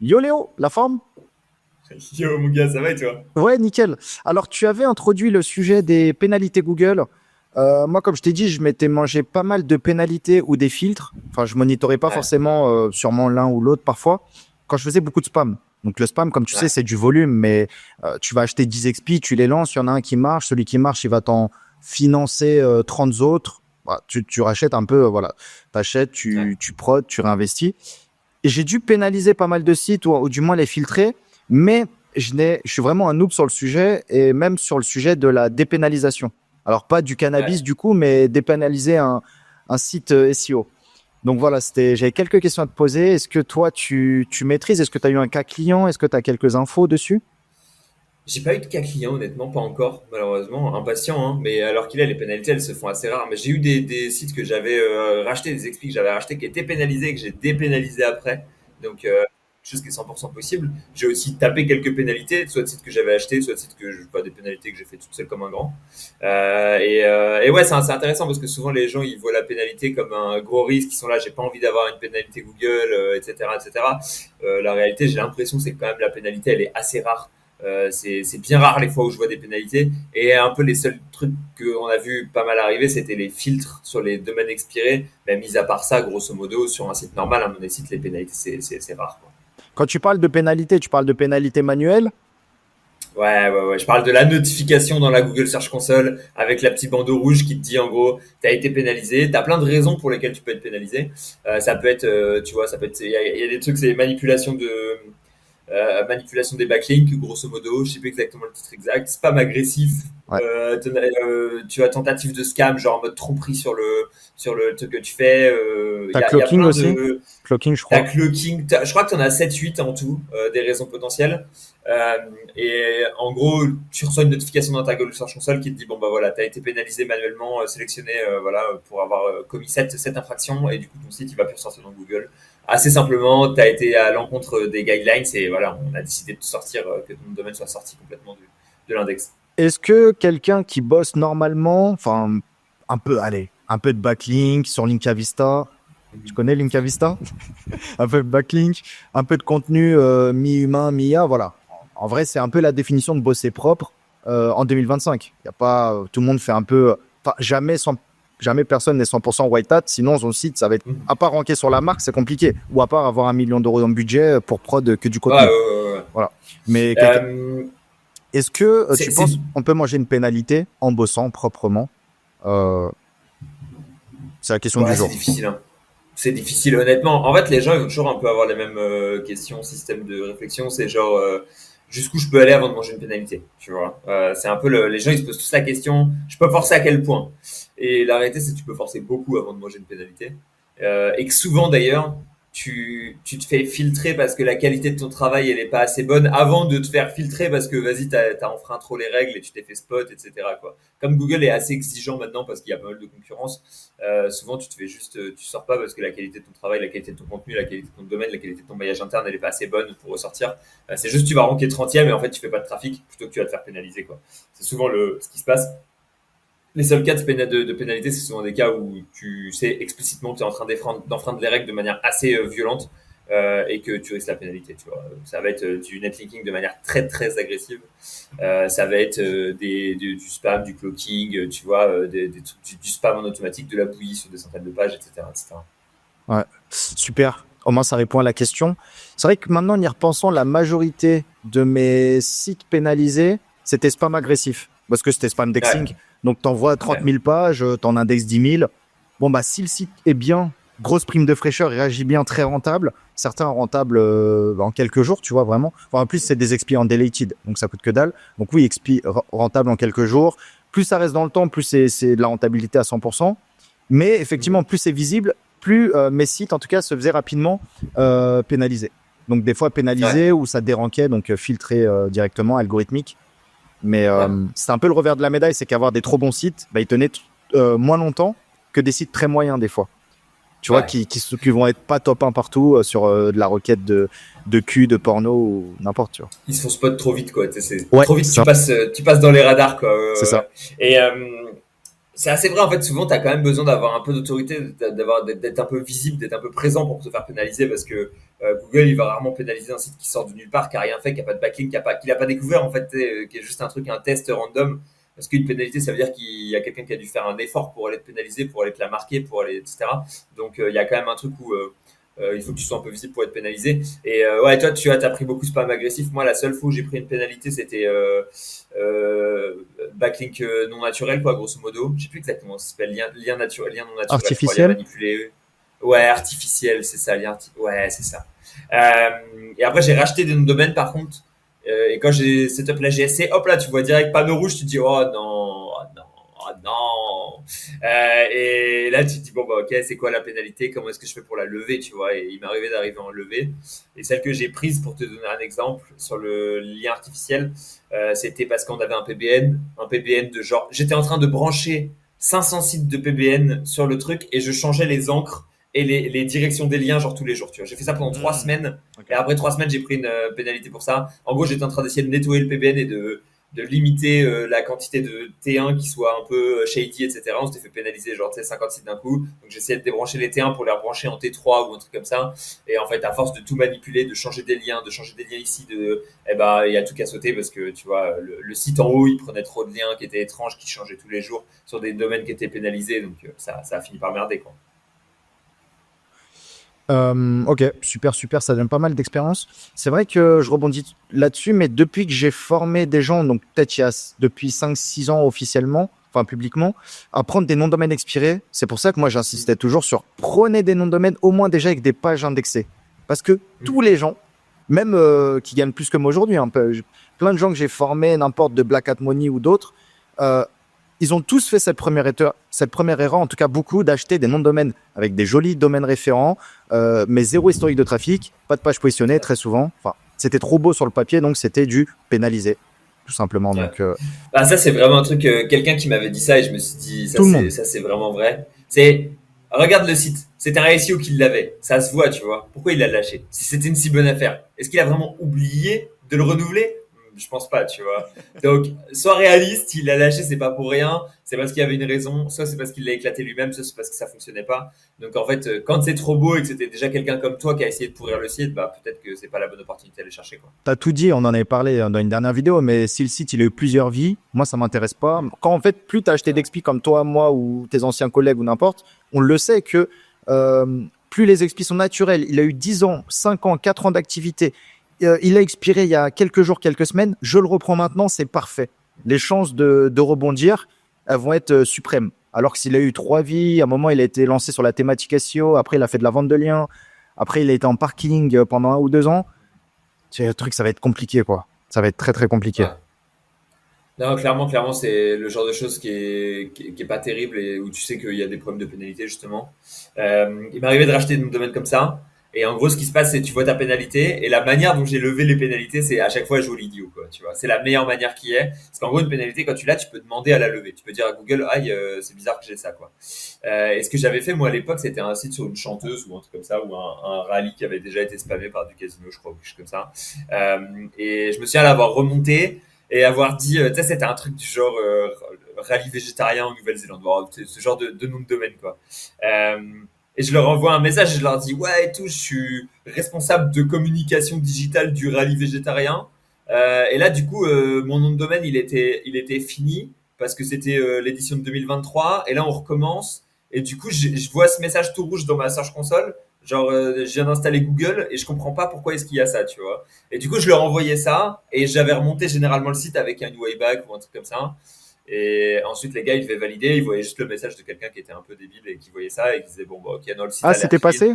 Yo Léo, la forme? Yo mon gars, ça va et toi? Ouais, nickel. Alors, tu avais introduit le sujet des pénalités Google. Moi, comme je t'ai dit, je m'étais mangé pas mal de pénalités ou des filtres. Enfin, je monitorais pas Ouais, forcément, sûrement l'un ou l'autre parfois, quand je faisais beaucoup de spam. Donc, le spam, comme tu sais, ouais, c'est du volume, mais tu vas acheter 10 XP, tu les lances, il y en a un qui marche, celui qui marche, il va t'en financer 30 autres. Voilà, tu rachètes un peu, voilà. T'achètes, ouais. tu prods, tu réinvestis. Et j'ai dû pénaliser pas mal de sites ou du moins les filtrer, mais je suis vraiment un noob sur le sujet et même sur le sujet de la dépénalisation. Alors pas du cannabis Ouais. du coup, mais dépénaliser un site SEO. Donc voilà, j'avais quelques questions à te poser. Est-ce que toi tu maîtrises? Est-ce que tu as eu un cas client? Est-ce que tu as quelques infos dessus? J'ai pas eu de cas client, honnêtement, pas encore, malheureusement. Impatient, hein. Mais alors qu'il est, les pénalités, elles se font assez rares. Mais j'ai eu des sites que j'avais rachetés, des expis que j'avais rachetés qui étaient pénalisés et que j'ai dépénalisé après. Donc, chose qui est 100% possible. J'ai aussi tapé quelques pénalités, soit de sites que j'avais achetés, soit de sites que pas des pénalités que j'ai fait toute seule comme un grand. Et ouais, c'est intéressant parce que souvent les gens ils voient la pénalité comme un gros risque. Ils sont là, j'ai pas envie d'avoir une pénalité Google, etc., etc. La réalité, j'ai l'impression c'est que quand même la pénalité elle est assez rare. C'est bien rare les fois où je vois des pénalités. Et un peu les seuls trucs qu'on a vu pas mal arriver, c'était les filtres sur les domaines expirés. Mais mis à part ça, grosso modo, sur un site normal, un monosite, les pénalités, c'est rare, quoi. Quand tu parles de pénalité, tu parles de pénalité manuelle? Ouais. Je parle de la notification dans la Google Search Console avec la petite bandeau rouge qui te dit en gros, t'as été pénalisé. T'as plein de raisons pour lesquelles tu peux être pénalisé. Ça peut être, tu vois, ça peut être, il y a des trucs, c'est manipulation des backlinks, grosso modo, je sais plus exactement le titre exact, spam agressif, Ouais. tu as tentative de scam, genre en mode tromperie sur le truc que tu fais. T'as Il y a clocking plein aussi? de. Clocking, je T'as crois. clocking, je crois que tu en as 7-8 en tout, des raisons potentielles. Euh, et en gros, tu reçois une notification dans ta Google Search Console qui te dit bon bah voilà, tu as été pénalisé manuellement, sélectionné voilà, pour avoir commis cette infraction et du coup ton site il va plus ressortir dans Google. Assez simplement, tu as été à l'encontre des guidelines et voilà, on a décidé de sortir, que ton domaine soit sorti complètement de l'index. Est-ce que quelqu'un qui bosse normalement, enfin, un peu, allez, un peu de backlink sur Linka Vista, tu connais Linka Vista? Un peu de backlink, un peu de contenu mi-humain, mi-IA, voilà. En vrai, c'est un peu la définition de bosser propre en 2025. Y a pas, tout le monde fait un peu, enfin, jamais personne n'est 100% white hat, sinon son site, ça va être, à part ranker sur la marque, c'est compliqué, ou à part avoir 1 million d'euros dans le budget pour prod que du Ouais, contenu. ouais. Voilà. Mais Euh, est-ce que tu c'est penses qu'on peut manger une pénalité en bossant proprement? Euh, c'est la question du ouais, c'est jour. difficile, hein. C'est difficile, honnêtement. En fait, les gens, ils vont toujours un peu avoir les mêmes questions, système de réflexion. C'est genre, jusqu'où je peux aller avant de manger une pénalité, tu vois. C'est un peu les gens, ils se posent tous la question, je peux forcer à quel point? Et la réalité, c'est que tu peux forcer beaucoup avant de manger une pénalité. Et que souvent, d'ailleurs, tu te fais filtrer parce que la qualité de ton travail, elle est pas assez bonne avant de te faire filtrer parce que, vas-y, t'as enfreint trop les règles et tu t'es fait spot, etc., quoi. Comme Google est assez exigeant maintenant parce qu'il y a pas mal de concurrence, souvent tu te fais juste, tu sors pas parce que la qualité de ton travail, la qualité de ton contenu, la qualité de ton domaine, la qualité de ton maillage interne, elle est pas assez bonne pour ressortir. C'est juste tu vas ranker 30e et en fait tu fais pas de trafic plutôt que tu vas te faire pénaliser, quoi. C'est souvent ce qui se passe. Les seuls cas de pénalité, c'est souvent des cas où tu sais explicitement que tu es en train d'enfreindre les règles de manière assez violente et que tu risques la pénalité. Tu vois. Ça va être du netlinking de manière très très agressive. Ça va être du spam, du cloaking, tu vois, du spam en automatique, de la bouillie sur des centaines de pages, etc., etc. Ouais, super. Au moins, ça répond à la question. C'est vrai que maintenant, en y repensant, la majorité de mes sites pénalisés, c'était spam agressif. Parce que c'était spam Ouais, indexing. Donc, t'envoies 30 ouais, 000 pages, t'en indexes 10 000. Bon, bah, si le site est bien, grosse prime de fraîcheur, il réagit bien, très rentable. Certains rentables en quelques jours, tu vois, vraiment. Enfin, en plus, c'est des expis en deleted. Donc, ça coûte que dalle. Donc, oui, expi rentable en quelques jours. Plus ça reste dans le temps, plus c'est de la rentabilité à 100%. Mais effectivement, plus c'est visible, plus mes sites, en tout cas, se faisaient rapidement pénaliser. Donc des fois ouais, pénalisés ou ça dérankait, donc filtré directement, algorithmique. Mais ouais. c'est un peu le revers de la médaille, c'est qu'avoir des trop bons sites, bah, ils tenaient moins longtemps que des sites très moyens des fois. Tu vois, Ouais. qui vont être pas top 1 partout sur de la requête de cul, de porno ou n'importe, tu vois. Ils se font spot trop vite, quoi. C'est Ouais, trop vite, c'est ça. tu passes dans les radars, quoi. C'est ça. Et c'est assez vrai, en fait, souvent, tu as quand même besoin d'avoir un peu d'autorité, d'être un peu visible, d'être un peu présent pour te faire pénaliser parce que Google, il va rarement pénaliser un site qui sort de nulle part, qui a rien fait, qui a pas de backlink, qu'il a pas découvert, en fait, qui est juste un truc, un test random. Parce qu'une pénalité, ça veut dire qu'il y a quelqu'un qui a dû faire un effort pour aller te pénaliser, pour aller te la marquer, pour aller, etc. Donc, il y a quand même un truc où il faut que tu sois un peu visible pour être pénalisé. Et ouais, toi, t'as pris beaucoup de spam agressif. Moi, la seule fois où j'ai pris une pénalité, c'était euh, backlink non naturel, quoi, grosso modo. Je sais plus exactement ce ça s'appelle, lien naturel, lien non naturel, je crois, lien Artificiel. manipulé. Ouais, artificiel, c'est ça, ouais, c'est ça. Et après, j'ai racheté des noms de domaine, par contre. Et quand j'ai setup la GSC, hop là, tu vois direct panneau rouge, tu te dis, oh non, oh non, oh non. Et là, tu te dis, bon, bah, ok, c'est quoi la pénalité? Comment est-ce que je fais pour la lever, tu vois? Et il m'arrivait d'arriver en lever. Et celle que j'ai prise, pour te donner un exemple, sur le lien artificiel, c'était parce qu'on avait un PBN de genre, j'étais en train de brancher 500 sites de PBN sur le truc et je changeais les encres et les directions des liens genre tous les jours, tu vois. J'ai fait ça pendant 3 semaines et Ok. après 3 semaines, j'ai pris une pénalité pour ça. En gros, j'étais en train d'essayer de nettoyer le PBN et de limiter la quantité de T1 qui soit un peu shady, etc. On s'était fait pénaliser genre 50 sites d'un coup. Donc j'essayais de débrancher les T1 pour les rebrancher en T3 ou un truc comme ça. Et en fait, à force de tout manipuler, de changer des liens, ici, eh ben, il y a tout qu'à sauter parce que tu vois, le site en haut, il prenait trop de liens qui étaient étranges, qui changeaient tous les jours sur des domaines qui étaient pénalisés. Donc ça a fini par merder, quoi. Ok, super, super, ça donne pas mal d'expérience. C'est vrai que je rebondis là-dessus, mais depuis que j'ai formé des gens, donc peut-être depuis 5 6 ans officiellement, enfin publiquement, à prendre des noms de domaine expirés, c'est pour ça que moi j'insistais toujours sur prenez des noms de domaine au moins déjà avec des pages indexées. Parce que tous les gens, même qui gagnent plus que moi aujourd'hui, plein de gens que j'ai formés, n'importe de Black Hat Money ou d'autres, euh, ils ont tous fait cette première erreur, en tout cas beaucoup, d'acheter des noms de domaine avec des jolis domaines référents, mais zéro historique de trafic, pas de page positionnée très souvent. Enfin, c'était trop beau sur le papier, donc c'était du pénalisé, tout simplement. Ouais. Donc, Bah, ça, c'est vraiment un truc, quelqu'un qui m'avait dit ça et je me suis dit, tout le monde. ça, c'est vraiment vrai. C'est, regarde le site. C'était un SEO qui l'avait. Ça se voit, tu vois. Pourquoi il l'a lâché? Si c'était une si bonne affaire. Est-ce qu'il a vraiment oublié de le renouveler? Je pense pas, tu vois. Donc, sois réaliste, il l'a lâché, c'est pas pour rien. C'est parce qu'il y avait une raison. Soit c'est parce qu'il l'a éclaté lui-même, soit c'est parce que ça fonctionnait pas. Donc, en fait, quand c'est trop beau et que c'était déjà quelqu'un comme toi qui a essayé de pourrir le site, bah, peut-être que c'est pas la bonne opportunité d'aller chercher, quoi. T'as tout dit, on en avait parlé dans une dernière vidéo, mais si le site il a eu plusieurs vies, moi ça m'intéresse pas. Quand en fait, plus t'as acheté d'expi comme toi, moi ou tes anciens collègues ou n'importe, on le sait que plus les expis sont naturels. Il a eu 10 ans, 5 ans, 4 ans d'activité. Il a expiré il y a quelques jours, quelques semaines. Je le reprends maintenant, c'est parfait. Les chances de rebondir, elles vont être suprêmes. Alors que s'il a eu 3 vies, à un moment il a été lancé sur la thématique SEO, après il a fait de la vente de liens, après il a été en parking pendant 1 ou 2 ans. C'est un truc, ça va être compliqué, quoi. Ça va être très, très compliqué. Ouais. Non, clairement, c'est le genre de choses qui est pas terrible et où tu sais qu'il y a des problèmes de pénalité, justement. Il m'est arrivé de racheter un domaine comme ça. Et en gros, ce qui se passe, c'est que tu vois ta pénalité et la manière dont j'ai levé les pénalités, c'est à chaque fois jouer l'idiot, quoi. Tu vois, c'est la meilleure manière qui est. Parce qu'en gros, une pénalité, quand tu l'as, tu peux demander à la lever. Tu peux dire à Google, aïe, c'est bizarre que j'ai ça, quoi. Et ce que j'avais fait, moi, à l'époque, c'était un site sur une chanteuse ou un truc comme ça, ou un rallye qui avait déjà été spammé par du casino, je crois, ou quelque chose comme ça. Et je me suis allé avoir remonté et avoir dit, tu sais, c'était un truc du genre rallye végétarien en Nouvelle-Zélande, bon, ce genre de nom de domaine, quoi. Euh, et je leur envoie un message et je leur dis, ouais, et tout, je suis responsable de communication digitale du rallye végétarien. Et là, du coup, mon nom de domaine, il était fini parce que c'était l'édition de 2023. Et là, on recommence. Et du coup, je vois ce message tout rouge dans ma Search Console. Genre, je viens d'installer Google et je comprends pas pourquoi est-ce qu'il y a ça, tu vois. Et du coup, je leur envoyais ça et j'avais remonté généralement le site avec un UI back ou un truc comme ça. Et ensuite, les gars, ils devaient valider. Ils voyaient juste le message de quelqu'un qui était un peu débile et qui voyait ça et qui disait, bon, bah, ok, non, le site Ah, a l'air c'était clean, passé?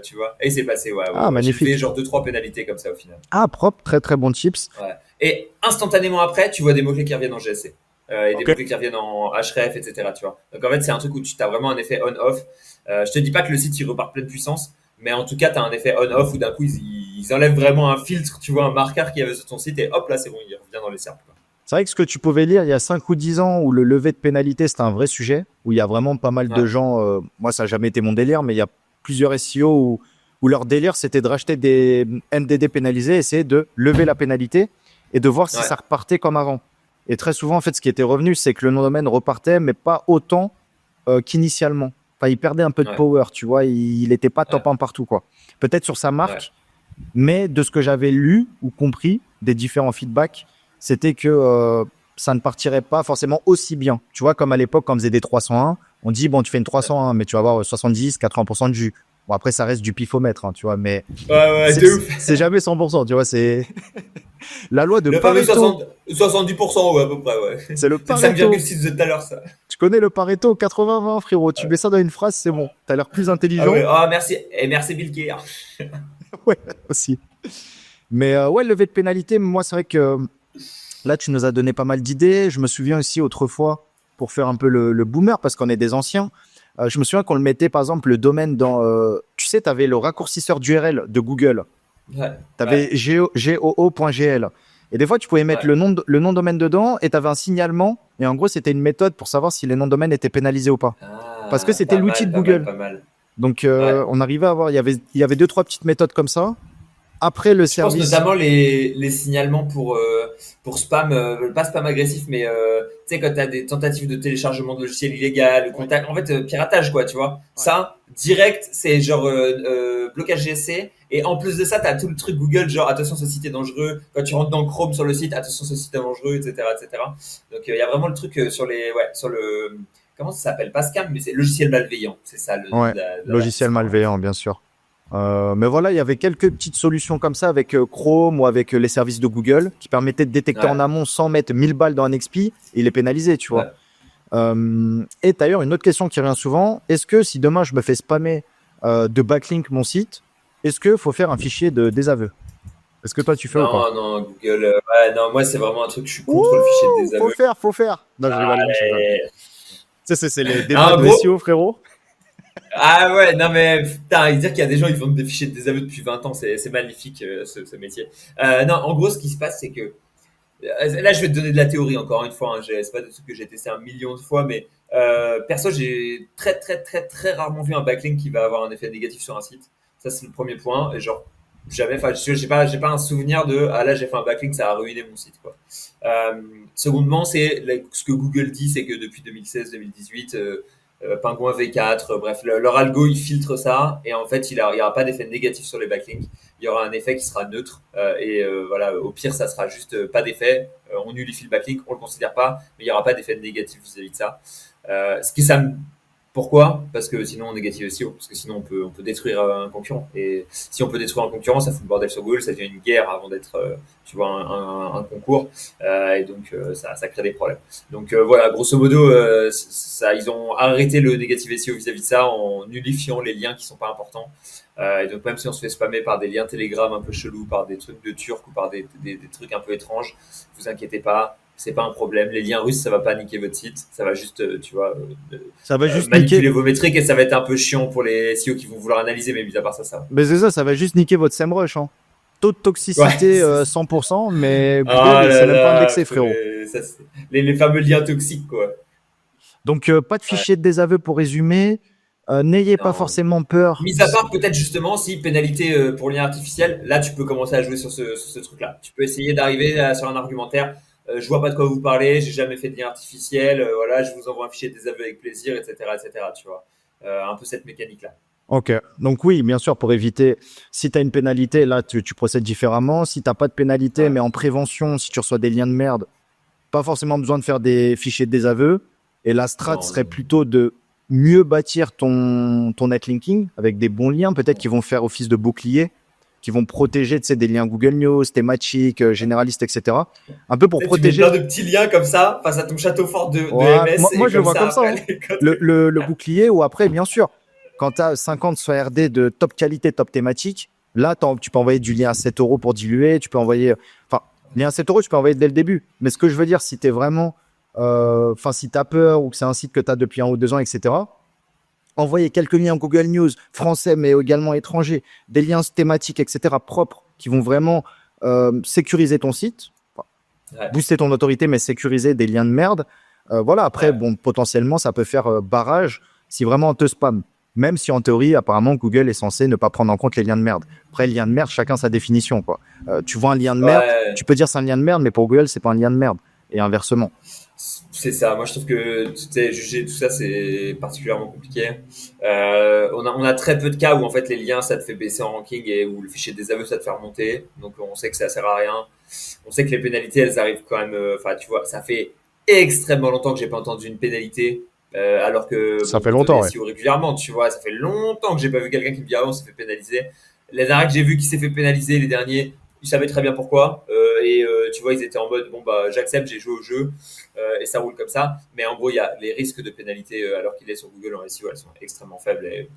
tu vois. Et c'est passé, ouais, ouais, Ah, ouais. J'ai fait magnifique. genre deux trois pénalités comme ça au final. Ah, propre, très, très bon tips. Ouais. Et instantanément après, tu vois des mots-clés qui reviennent en GSC. Et des Ok. mots-clés qui reviennent en href, etc. Tu vois. Donc en fait, c'est un truc où tu as vraiment un effet on-off. Je te dis pas que le site il repart pleine puissance, mais en tout cas, tu as un effet on-off où d'un coup, ils enlèvent vraiment un filtre, tu vois, un marqueur qu'il y avait sur ton site et hop, là, c'est bon, il revient dans les cercles, quoi. C'est vrai que ce que tu pouvais lire il y a 5 ou 10 ans où le lever de pénalité, c'était un vrai sujet, où il y a vraiment pas mal de Ouais, gens, moi ça n'a jamais été mon délire, mais il y a plusieurs SEO où leur délire c'était de racheter des NDD pénalisés, essayer de lever la pénalité et de voir si ouais, ça repartait comme avant. Et très souvent, en fait, ce qui était revenu, c'est que le nom de domaine repartait, mais pas autant qu'initialement. Enfin, il perdait un peu de Ouais, power, tu vois. Il n'était pas ouais, top 1 partout, quoi. Peut-être sur sa ouais. marque, mais de ce que j'avais lu ou compris des différents feedbacks, c'était que ça ne partirait pas forcément aussi bien. Tu vois, comme à l'époque, quand on faisait des 301, on dit, bon, tu fais une 301, mais tu vas avoir 70, 80% de jus. Bon, après, ça reste du pifomètre, hein, tu vois, mais Ouais, ouais, c'est de ouf. c'est jamais 100%, tu vois, c'est la loi de Le fameux Pareto. 70%, ouais, à peu près, ouais. C'est le C'est le Pareto. 5,6 de tout à l'heure, ça. Tu connais le Pareto 80-20, frérot. Tu mets ça dans une phrase, c'est bon. T'as l'air plus Ah ouais, intelligent. ah merci, et merci Bill Gates. Ouais, aussi. Mais ouais, lever de pénalité, moi, c'est vrai que là, tu nous as donné pas mal d'idées. Je me souviens aussi autrefois, pour faire un peu le boomer, parce qu'on est des anciens, je me souviens qu'on le mettait, par exemple, le domaine dans... tu sais, tu avais le raccourcisseur d'URL de Google. Ouais, Tu ouais, avais goo.gl. Et des fois, tu pouvais mettre ouais. le nom de domaine dedans et tu avais un signalement. Et en gros, c'était une méthode pour savoir si les noms de domaine étaient pénalisés ou pas. Parce que Ah, c'était pas l'outil mal, de pas mal, Google. pas mal. Donc, Ouais. on arrivait à avoir... Il y avait deux, trois petites méthodes comme ça. Après, le Je pense service... notamment les signalements pour spam, pas spam agressif, mais tu sais, quand tu as des tentatives de téléchargement de logiciels illégal, Ouais, contact, en fait, piratage, quoi, tu vois. ouais. Ça, direct, c'est genre blocage GSC. Et en plus de ça, tu as tout le truc Google, genre attention, ce site est dangereux. Quand tu rentres dans Chrome sur le site, attention, ce site est dangereux, etc. etc. Donc, il y a vraiment le truc sur les. Ouais, sur le. Comment ça s'appelle? Pas scam, mais c'est logiciel malveillant. C'est ça le nom Ouais, de logiciel l'avertissement. Ouais. malveillant, bien sûr. Mais voilà, il y avait quelques petites solutions comme ça avec Chrome ou avec les services de Google qui permettaient de détecter en Ouais, amont sans mettre 1000 balles dans un XP et les pénaliser, tu vois. ouais. Et d'ailleurs, une autre question qui revient souvent, est-ce que si demain je me fais spammer de backlink mon site, est-ce qu'il faut faire un fichier de désaveu? Est-ce que toi tu fais ou pas? Non, non, Google. Ouais, non, moi, c'est vraiment un truc, je suis contre le fichier de Ouh, faut désaveu. faire, faut faire. Non, je rigole. Allez. Tu sais, c'est les débats En de gros, SEO, frérot. ah ouais, non, mais putain, dire qu'il y a des gens qui font des fichiers de désaveu depuis 20 ans, c'est magnifique, ce métier. Non, en gros, ce qui se passe, c'est que là, je vais te donner de la théorie encore une fois. Hein, c'est pas des trucs que j'ai testé un million de fois, mais perso, j'ai très, très, très, très rarement vu un backlink qui va avoir un effet négatif sur un site. Ça, c'est le premier point. Et genre, jamais, enfin, j'ai pas un souvenir de ah là, j'ai fait un backlink, ça a ruiné mon site, quoi. Secondement, ce que Google dit, c'est que depuis 2016-2018, Pingouin V4, bref, leur algo, il filtre ça, et en fait, il y aura pas d'effet négatif sur les backlinks. Il y aura un effet qui sera neutre, et voilà, au pire, ça sera juste pas d'effet. On nullifie le backlink, on le considère pas, mais il y aura pas d'effet négatif vis-à-vis de ça. Ce qui ça Pourquoi? Parce que sinon on négative SEO, parce que sinon on peut détruire un concurrent. Et si on peut détruire un concurrent, ça fout le bordel sur Google, ça devient une guerre avant d'être, tu vois, un concours. Et donc ça crée des problèmes. Donc voilà, grosso modo, ça, ils ont arrêté le négative SEO vis-à-vis de ça en nullifiant les liens qui sont pas importants. Et donc même si on se fait spammer par des liens Telegram un peu chelous, par des trucs de Turcs ou par des trucs un peu étranges, vous inquiétez pas, c'est pas un problème. Les liens russes, ça va pas niquer votre site, ça va juste, tu vois, Ça va juste niquer. manipuler vos métriques et ça va être un peu chiant pour les SEO qui vont vouloir analyser, mais mis à part ça, ça va. Mais c'est ça, ça va juste niquer votre SEMrush, hein. Taux de Ouais, toxicité c'est ça. 100%, mais Oh Google, il sait là même pas là, indexer, frérot. ça, les fameux liens toxiques, quoi. Donc, pas de Ouais, fichier de désaveu pour résumer. N'ayez pas non. forcément peur. Mis à part peut-être justement si pénalité pour lien artificiel, là tu peux commencer à jouer sur ce truc-là. Tu peux essayer d'arriver sur un argumentaire. Je vois pas de quoi vous parlez, j'ai jamais fait de lien artificiel. Voilà, je vous envoie un fichier de désaveu avec plaisir, etc., etc. Tu vois, un peu cette mécanique-là. Ok. Donc, oui, bien sûr, pour éviter, si tu as une pénalité, là, tu procèdes différemment. Si tu pas de pénalité, Ouais, mais en prévention, si tu reçois des liens de merde, pas forcément besoin de faire des fichiers de désaveu. Et la strat non, serait non. plutôt de mieux bâtir ton netlinking avec des bons liens, peut-être qui vont faire office de bouclier, qui vont protéger, tu sais, des liens Google News, thématiques, généralistes, etc. Un peu pour Tu sais, tu mets plein protéger. de petits liens comme ça face à ton château fort de Ouais, MS moi, et je le comme vois ça comme ça, après hein. les codes. Le bouclier, ou après, bien sûr, quand tu as 50 sur RD de top qualité, top thématique, là, tu peux envoyer du lien à 7 euros pour diluer. Tu peux envoyer. Enfin, lien à 7 euros, tu peux envoyer dès le début. Mais ce que je veux dire, si tu es vraiment. Enfin, si tu as peur ou que c'est un site que tu as depuis 1 ou 2 ans, etc., envoyer quelques liens Google News français, mais également étrangers, des liens thématiques, etc., propres, qui vont vraiment sécuriser ton site, Ouais, booster ton autorité, mais sécuriser des liens de merde. Voilà, après, ouais, bon, potentiellement, ça peut faire barrage si vraiment on te spam. Même si en théorie, apparemment, Google est censé ne pas prendre en compte les liens de merde. Après, les liens de merde, chacun sa définition, quoi. Tu vois un lien de merde, ouais. tu peux dire c'est un lien de merde, mais pour Google, c'est pas un lien de merde. et inversement. C'est ça. Moi, je trouve que tu sais, juger tout ça, c'est particulièrement compliqué. On a très peu de cas où en fait les liens, ça te fait baisser en ranking et où le fichier des aveux, ça te fait remonter. Donc, on sait que ça sert à rien. On sait que les pénalités, elles arrivent quand même. Enfin, tu vois, ça fait extrêmement longtemps que j'ai pas entendu une pénalité. Alors que Ça bon, fait je donnais longtemps, ouais. SEO régulièrement, tu vois, ça fait longtemps que j'ai pas vu quelqu'un qui me dit ah on s'est fait pénaliser. Les derniers que j'ai vu qui s'est fait pénaliser, les derniers, ils savaient très bien pourquoi. Tu vois, ils étaient en mode bon bah j'accepte, j'ai joué au jeu et ça roule comme ça. Mais en gros, il y a les risques de pénalité alors qu'il est sur Google en SEO, elles sont extrêmement faibles et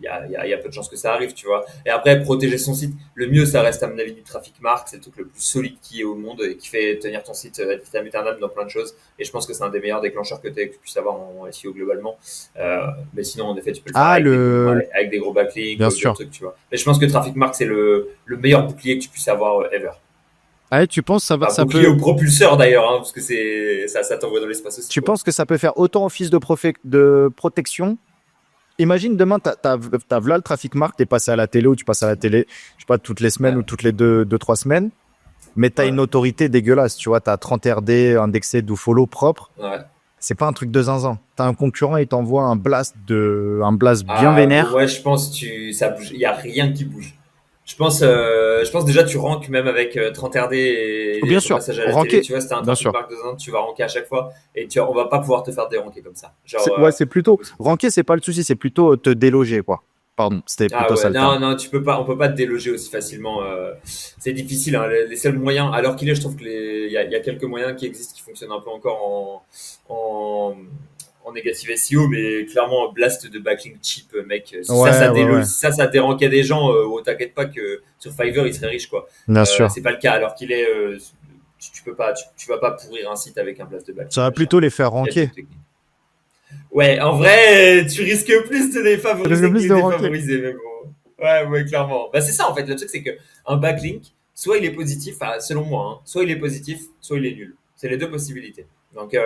il y a peu de chances que ça arrive, tu vois. Et après, protéger son site, le mieux, ça reste à mon avis du traffic marque, c'est le truc le plus solide qui est au monde et qui fait tenir ton site ad vitam aeternam dans plein de choses. Et je pense que c'est un des meilleurs déclencheurs que tu puisses avoir en SEO globalement. Mais sinon, en effet, tu peux le faire Ah, avec des gros backlinks bien ou d'autres sûr. trucs, tu vois. Mais je pense que traffic marque, c'est le meilleur bouclier que tu puisses avoir ever. Ah, tu penses Enfin, ça bouclier peut, au propulseur d'ailleurs, hein, parce que ça t'envoie dans l'espace aussi, tu quoi. penses que ça peut faire autant office de protection? Imagine demain, t'as v'là le trafic marque, t'es passé à la télé ou tu passes à la télé, je sais pas, toutes les semaines ou Ouais, toutes les deux, trois semaines, mais t'as une ouais, autorité dégueulasse, tu vois, t'as 30 RD indexé do follow propre, ouais. c'est pas un truc de zinzin. T'as un concurrent, il t'envoie un blast bien Ah, vénère. ouais, je pense ça bouge. Il y a rien qui bouge. Je pense déjà tu ranks même avec 30 RD Oh, et bien ton sûr, passage à la télé. ranké, Tu vois, c'était un bien trafic sûr. marque de 1, tu vas ranker à chaque fois et on va pas pouvoir te faire déranker comme ça. Genre, Ouais, c'est plutôt, impossible. ranké, c'est pas le souci, c'est plutôt te déloger, quoi. Pardon, c'était Ah plutôt ça ouais, le terme. non, non, on peut pas te déloger aussi facilement. C'est difficile, hein. Les seuls moyens, alors qu'il est, je trouve que il y a quelques moyens qui existent qui fonctionnent un peu encore en, en négative SEO, mais clairement, blast de backlink cheap, mec. Si Ouais, ouais, ouais, ça déranquait des gens, oh, t'inquiète pas que sur Fiverr, ils seraient riches, quoi. bien sûr. C'est pas le cas, alors qu'il est, tu peux pas, tu vas pas pourrir un site avec un blast de Ça backlink va pas cher. plutôt les faire Il y a ranker. d'autres techniques. Ouais, en vrai, tu risques plus de les Ça risque favoriser que plus les de ranker. défavoriser, mais bon. Ouais, ouais, clairement. Bah, c'est ça, en fait. Le truc, c'est que un backlink, soit il est positif, enfin, selon moi, hein, soit il est positif, soit il est nul. C'est les deux possibilités. Donc,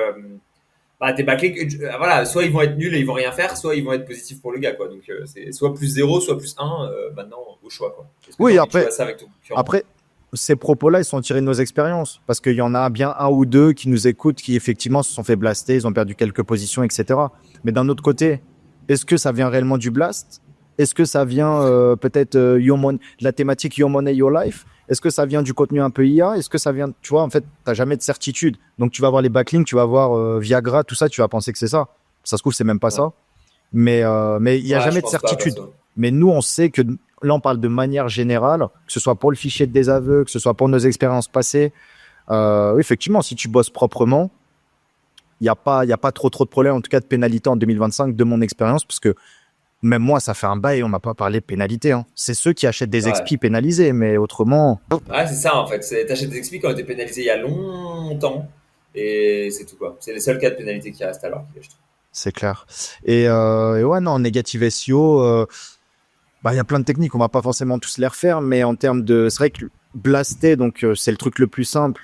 bah, tes backlinks, voilà, soit ils vont être nuls et ils vont rien faire, soit ils vont être positifs pour le gars, quoi. Donc, c'est soit plus zéro, soit plus un. Maintenant, au choix, quoi. Est-ce que tu as Oui, envie de jouer après, à ça avec ton concurrent? Après, ces propos-là, ils sont tirés de nos expériences. Parce qu'il y en a bien un ou deux qui nous écoutent, qui effectivement se sont fait blaster, ils ont perdu quelques positions, etc. Mais d'un autre côté, est-ce que ça vient réellement du blast? Est-ce que ça vient peut-être de la thématique Your Money, Your Life? Est-ce que ça vient du contenu un peu IA? Est-ce que ça vient, tu vois, en fait, t'as jamais de certitude. Donc tu vas voir les backlinks, tu vas voir Viagra, tout ça, tu vas penser que c'est ça. Ça se trouve, c'est même pas Ouais. ça. Mais il n'y a Ouais, je jamais de pense pas, certitude. perso. Mais nous, on sait que là, on parle de manière générale, que ce soit pour le fichier de désaveu, que ce soit pour nos expériences passées. Oui, effectivement, si tu bosses proprement, il y a pas trop de problèmes, en tout cas de pénalité en 2025, de mon expérience, parce que même moi, ça fait un bail, on m'a pas parlé de pénalité, hein. C'est ceux qui achètent des Ouais. expis pénalisés, mais autrement, Ouais, c'est ça, en fait. T'achètes des XP qui ont été pénalisés il y a longtemps. Et c'est tout, quoi. C'est les seuls cas de pénalité qui restent alors, je trouve. c'est clair. Et ouais, non, en négative SEO, bah, il y a plein de techniques, on va pas forcément tous les refaire, mais en termes de. C'est vrai que blaster, donc c'est le truc le plus simple.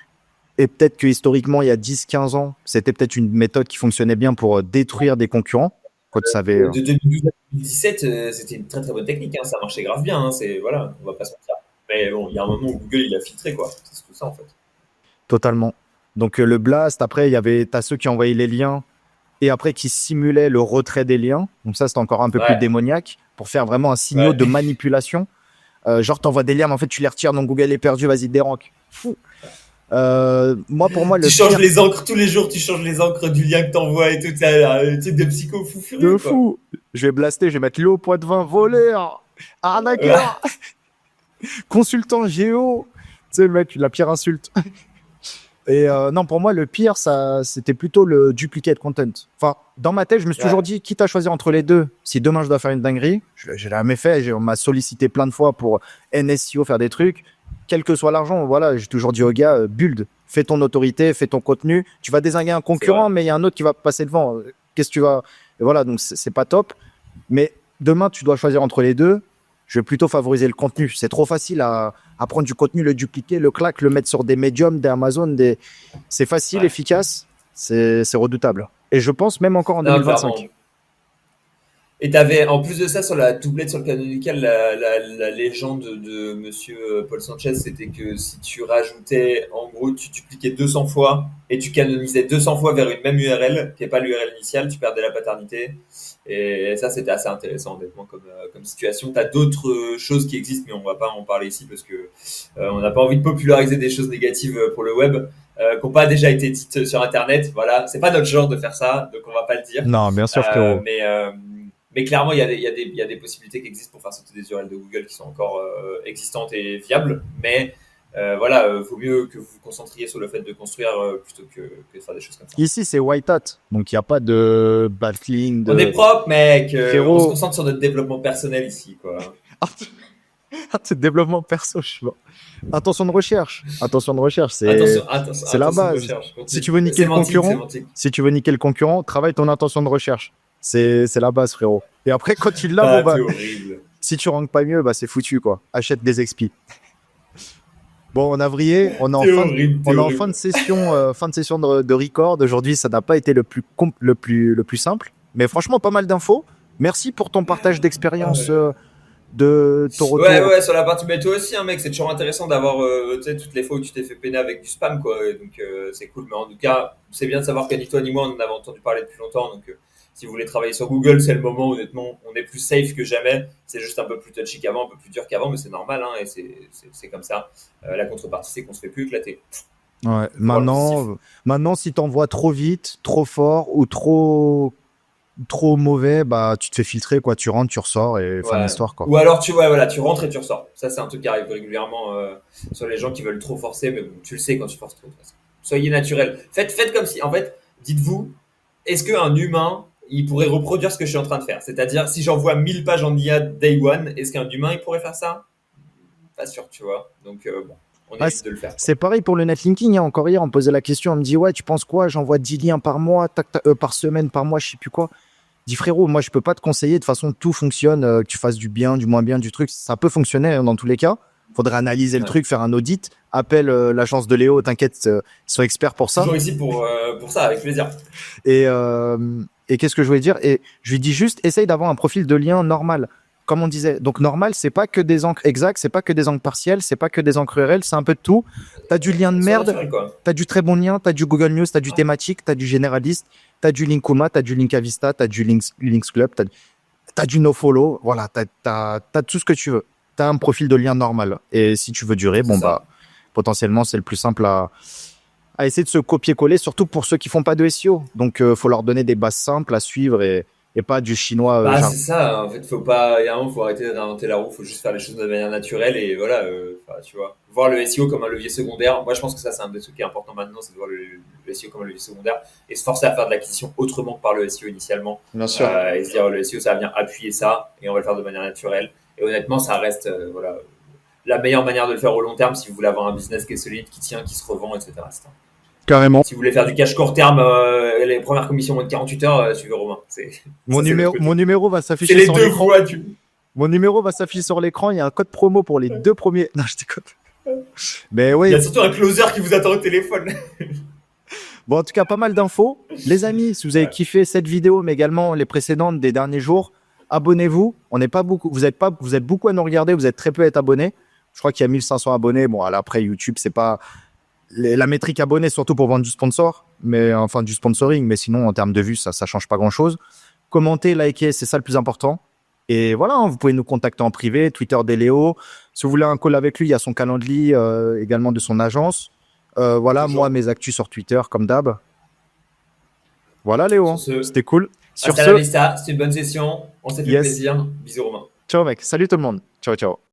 Et peut-être que historiquement, il y a 10-15 ans, c'était peut-être une méthode qui fonctionnait bien pour détruire des concurrents. Quand tu savais. De 2012 à 2017, c'était une très très bonne technique, hein. Ça marchait grave bien, hein. Voilà, on va pas se mentir. Mais bon, il y a un moment où Google il a filtré, quoi. C'est tout ça, en fait. Totalement. Donc le blast, après, t'as ceux qui envoyaient les liens et après qui simulaient le retrait des liens. Donc ça, c'est encore un peu plus Ouais, démoniaque pour faire vraiment un signal ouais. de manipulation. Genre, t'envoies des liens, mais en fait, tu les retires, donc Google est perdu, vas-y, déranque. Fou. Pour moi, Tu le changes pire les encres tous les jours, tu changes les encres du lien que t'envoies et tout ça, là, le truc de psycho fou de furieux, quoi. fou, je vais blaster, je vais mettre Léo Poitvin, voleur, Ouais, arnaqueur, consultant géo. Tu sais, le mec, la pire insulte. Et non, pour moi, le pire, c'était plutôt le duplicate content. Enfin, dans ma tête, je me suis toujours ouais, dit, quitte à choisir entre les deux, si demain je dois faire une dinguerie, je l'ai jamais fait, on m'a sollicité plein de fois pour NSEO, faire des trucs, quel que soit l'argent, voilà, j'ai toujours dit aux gars, build, fais ton autorité, fais ton contenu, tu vas dézinguer un c'est vrai. concurrent, mais il y a un autre qui va passer devant. Qu'est-ce que tu vas. Et voilà, donc c'est pas top. Mais demain, tu dois choisir entre les deux. Je vais plutôt favoriser le contenu. C'est trop facile à prendre du contenu, le dupliquer, le claque, le mettre sur des médiums, des Amazon. C'est facile, Ouais. efficace, c'est redoutable. Et je pense même encore en Non, 2025. clairement. Et t'avais, en plus de ça, sur la doublette sur le canonical, la légende de Monsieur Paul Sanchez, c'était que si tu rajoutais, en gros, tu dupliquais 200 fois et tu canonisais 200 fois vers une même URL, qui n'est pas l'URL initiale, tu perdais la paternité. Et ça, c'était assez intéressant, honnêtement, comme situation. T'as d'autres choses qui existent, mais on va pas en parler ici parce que on n'a pas envie de populariser des choses négatives pour le web, qui n'ont pas déjà été dites sur Internet. Voilà, c'est pas notre genre de faire ça, donc on va pas le dire. Non, bien sûr, frérot. Mais clairement, il y a des possibilités qui existent pour faire sauter des URL de Google qui sont encore existantes et viables. Mais voilà, vaut mieux que vous vous concentriez sur le fait de construire plutôt que de faire des choses comme ça. Ici, c'est white hat. Donc, il n'y a pas de backlink. On est propre, mec. Frérot. On se concentre sur notre développement personnel ici, quoi. C'est développement perso, je sais pas. Attention de recherche. Attention de recherche, c'est la base. Si tu veux niquer le concurrent, travaille ton intention de recherche. C'est la base, frérot. Et après, quand tu l'as, si tu ranques pas mieux, bah, c'est foutu, quoi. Achète des expi. Bon, on a vrillé, on est en fin de session, de record. Aujourd'hui, ça n'a pas été le plus simple, mais franchement, pas mal d'infos. Merci pour ton partage d'expérience. De ton retour. Ouais, sur la partie, mais toi aussi, hein, mec, c'est toujours intéressant d'avoir, tu sais, toutes les fois où tu t'es fait peiner avec du spam, quoi. Et donc, c'est cool. Mais en tout cas, c'est bien de savoir qu'à ni toi ni moi, on en avait entendu parler depuis longtemps. Donc, si vous voulez travailler sur Google, c'est le moment, honnêtement, on est plus safe que jamais. C'est juste un peu plus touchy qu'avant, un peu plus dur qu'avant, mais c'est normal, hein, et c'est comme ça. La contrepartie, c'est qu'on se fait plus éclater. Ouais, maintenant, si t'envoies trop vite, trop fort ou trop mauvais, bah tu te fais filtrer, quoi. Tu rentres, tu ressors et fin d'histoire, quoi. Ou alors tu rentres et tu ressors. Ça, c'est un truc qui arrive régulièrement sur les gens qui veulent trop forcer, mais bon, tu le sais quand tu forces trop. Soyez naturel. Faites comme si, en fait, dites-vous, est-ce qu'un humain, il pourrait reproduire ce que je suis en train de faire? C'est-à-dire, si j'envoie 1000 pages en IA day one, est-ce qu'un humain, il pourrait faire ça? Pas sûr, tu vois. Donc, bon. On évite de le faire. C'est pareil pour le netlinking. Hein. Encore hier, on me posait la question. On me dit, ouais, tu penses quoi? J'envoie 10 liens par mois, par semaine, par mois, je sais plus quoi. Je dis, frérot, moi, je peux pas te conseiller. De toute façon, tout fonctionne. Que tu fasses du bien, du moins bien, du truc. Ça peut fonctionner hein, dans tous les cas. Faudrait analyser le truc, faire un audit. Appelle l'agence de Léo, t'inquiète, ils sont experts pour ça. Toujours ici pour ça, avec plaisir. Et qu'est-ce que je voulais dire? Et je lui dis juste, essaye d'avoir un profil de lien normal. Comme on disait, donc normal, c'est pas que des encres exactes, c'est pas que des encres partielles, c'est pas que des encres URL, c'est un peu de tout. T'as du lien de merde, t'as du très bon lien, t'as du Google News, t'as du thématique, t'as du généraliste, t'as du Linkuma, t'as du Linkavista, t'as du Links Club, t'as du nofollow, voilà, t'as tout ce que tu veux. T'as un profil de lien normal. Et si tu veux durer, bon bah, potentiellement, c'est le plus simple à essayer de se copier-coller, surtout pour ceux qui font pas de SEO. Donc, faut leur donner des bases simples à suivre et pas du chinois. C'est ça, en fait, il y a un moment, faut arrêter de réinventer la roue, faut juste faire les choses de manière naturelle et voilà, tu vois, voir le SEO comme un levier secondaire. Moi, je pense que ça, c'est un des trucs qui est important maintenant, c'est de voir le SEO comme un levier secondaire et se forcer à faire de l'acquisition autrement que par le SEO initialement. Bien sûr. Et se dire, le SEO, ça va venir appuyer ça et on va le faire de manière naturelle. Et honnêtement, ça reste, la meilleure manière de le faire au long terme si vous voulez avoir un business qui est solide, qui tient, qui se revend, etc. Carrément. Si vous voulez faire du cash court terme, les premières commissions moins de 48 heures, suivez Romain. Mon numéro va s'afficher sur l'écran. Mon numéro va s'afficher sur l'écran. Il y a un code promo pour les 2 premiers. Non, je déconne. Mais oui. Il y a surtout un closer qui vous attend au téléphone. Bon, en tout cas, pas mal d'infos. Les amis, si vous avez kiffé cette vidéo, mais également les précédentes des derniers jours, abonnez-vous. On n'est pas beaucoup. Vous êtes beaucoup à nous regarder. Vous êtes très peu à être abonnés. Je crois qu'il y a 1500 abonnés. Bon, après YouTube, c'est pas la métrique abonnée, surtout pour vendre du sponsor, enfin du sponsoring, mais sinon en termes de vues, ça change pas grand-chose. Commentez, likez, c'est ça le plus important. Et voilà, vous pouvez nous contacter en privé, Twitter d'Eléo. Si vous voulez un call avec lui, il y a son calendrier également de son agence. Voilà, moi mes actus sur Twitter comme d'hab. Voilà Léo, c'était cool. Sur ce, c'était une bonne session. On s'est fait plaisir. Bisous Romain. Ciao mec, salut tout le monde. Ciao ciao.